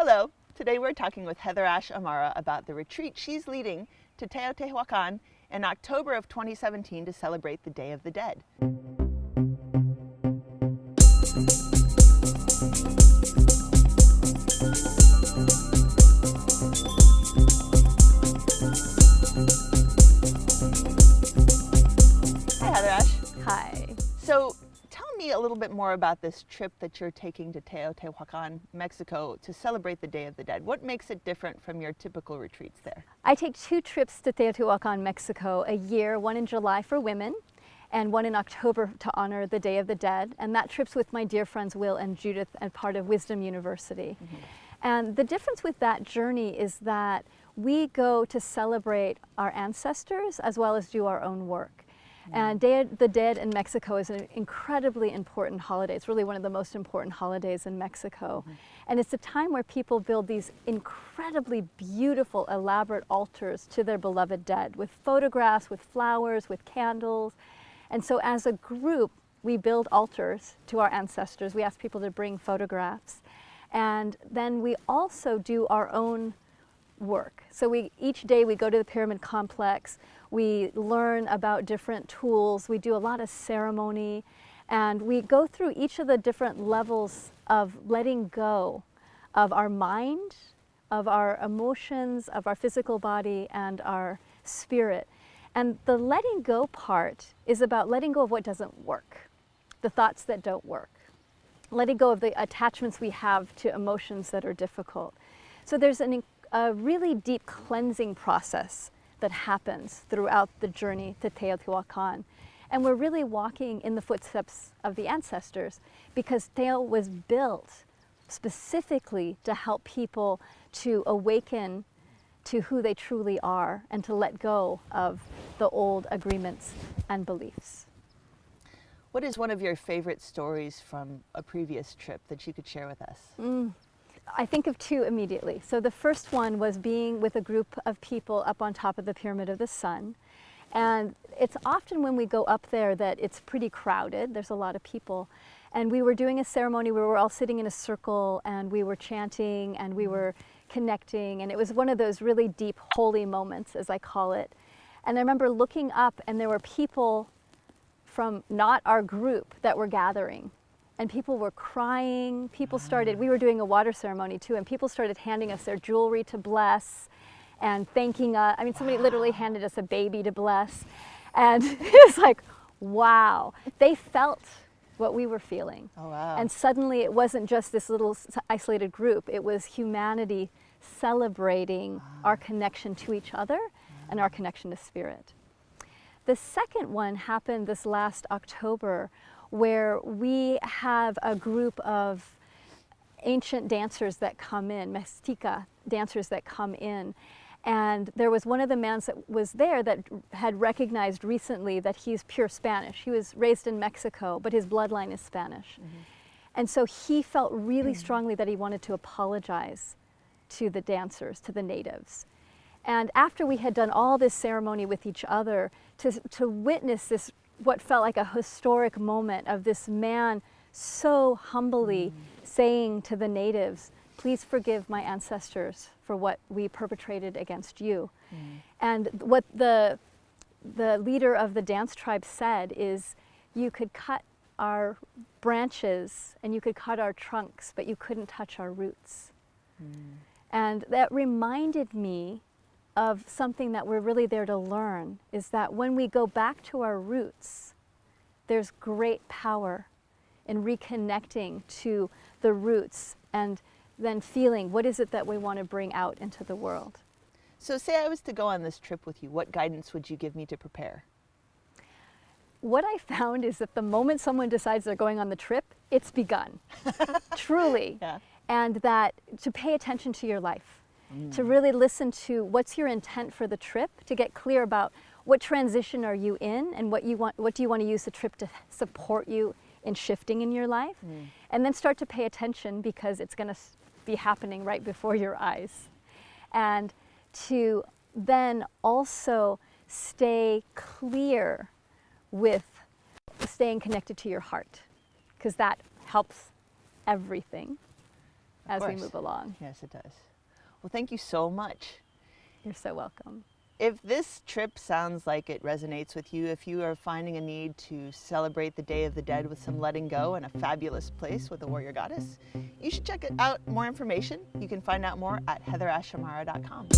Hello, today we're talking with HeatherAsh Amara about the retreat she's leading to Teotihuacan in October of 2017 to celebrate the Day of the Dead. Hi HeatherAsh. Hi. So tell me a little bit more about this trip that you're taking to Teotihuacan, Mexico to celebrate the Day of the Dead. What makes it different from your typical retreats there? I take 2 trips to Teotihuacan, Mexico a year, one in July for women and one in October to honor the Day of the Dead. And that trip's with my dear friends Will and Judith and part of Wisdom University. Mm-hmm. And the difference with that journey is that we go to celebrate our ancestors as well as do our own work. And Day of the Dead in Mexico is an incredibly important holiday. It's really one of the most important holidays in Mexico. Mm-hmm. And it's a time where people build these incredibly beautiful, elaborate altars to their beloved dead with photographs, with flowers, with candles. And so as a group, we build altars to our ancestors. We ask people to bring photographs. And then we also do our own work. So each day we go to the pyramid complex, we learn about different tools, we do a lot of ceremony, and we go through each of the different levels of letting go of our mind, of our emotions, of our physical body, and our spirit. And the letting go part is about letting go of what doesn't work, the thoughts that don't work, letting go of the attachments we have to emotions that are difficult. So there's a really deep cleansing process that happens throughout the journey to Teotihuacan. And we're really walking in the footsteps of the ancestors because Teo was built specifically to help people to awaken to who they truly are and to let go of the old agreements and beliefs. What is one of your favorite stories from a previous trip that you could share with us? I think of 2 immediately. So the first one was being with a group of people up on top of the Pyramid of the Sun. And it's often when we go up there that it's pretty crowded. There's a lot of people. And we were doing a ceremony where we were all sitting in a circle and we were chanting and we were connecting. And it was one of those really deep, holy moments, as I call it. And I remember looking up and there were people from not our group that were gathering. And people were crying, people started, we were doing a water ceremony too, and people started handing us their jewelry to bless and thanking us. I mean, somebody literally handed us a baby to bless. And it was like, wow. They felt what we were feeling. Oh, wow. And suddenly it wasn't just this little isolated group, it was humanity celebrating our connection to each other and our connection to spirit. The second one happened this last October, where we have a group of ancient dancers that come in, Mestiza dancers that come in. And there was one of the men that was there that had recognized recently that he's pure Spanish. He was raised in Mexico, but his bloodline is Spanish. Mm-hmm. And so he felt really strongly that he wanted to apologize to the dancers, to the natives. And after we had done all this ceremony with each other, to witness this what felt like a historic moment of this man so humbly saying to the natives, please forgive my ancestors for what we perpetrated against you. And what the leader of the dance tribe said is, you could cut our branches and you could cut our trunks, but you couldn't touch our roots. And that reminded me of something that we're really there to learn, is that when we go back to our roots, there's great power in reconnecting to the roots and then feeling what is it that we want to bring out into the world. So say I was to go on this trip with you, what guidance would you give me to prepare? What I found is that the moment someone decides they're going on the trip, it's begun, truly. Yeah. And that to pay attention to your life. To really listen to what's your intent for the trip, to get clear about what transition are you in and what do you want to use the trip to support you in shifting in your life. And then start to pay attention because it's going to be happening right before your eyes. And to then also stay clear with staying connected to your heart, because that helps everything. as we move along. Yes, it does. Well, thank you so much. You're so welcome. If this trip sounds like it resonates with you, if you are finding a need to celebrate the Day of the Dead with some letting go in a fabulous place with a warrior goddess, you should check it out. More information, you can find out more at HeatherAshAmara.com.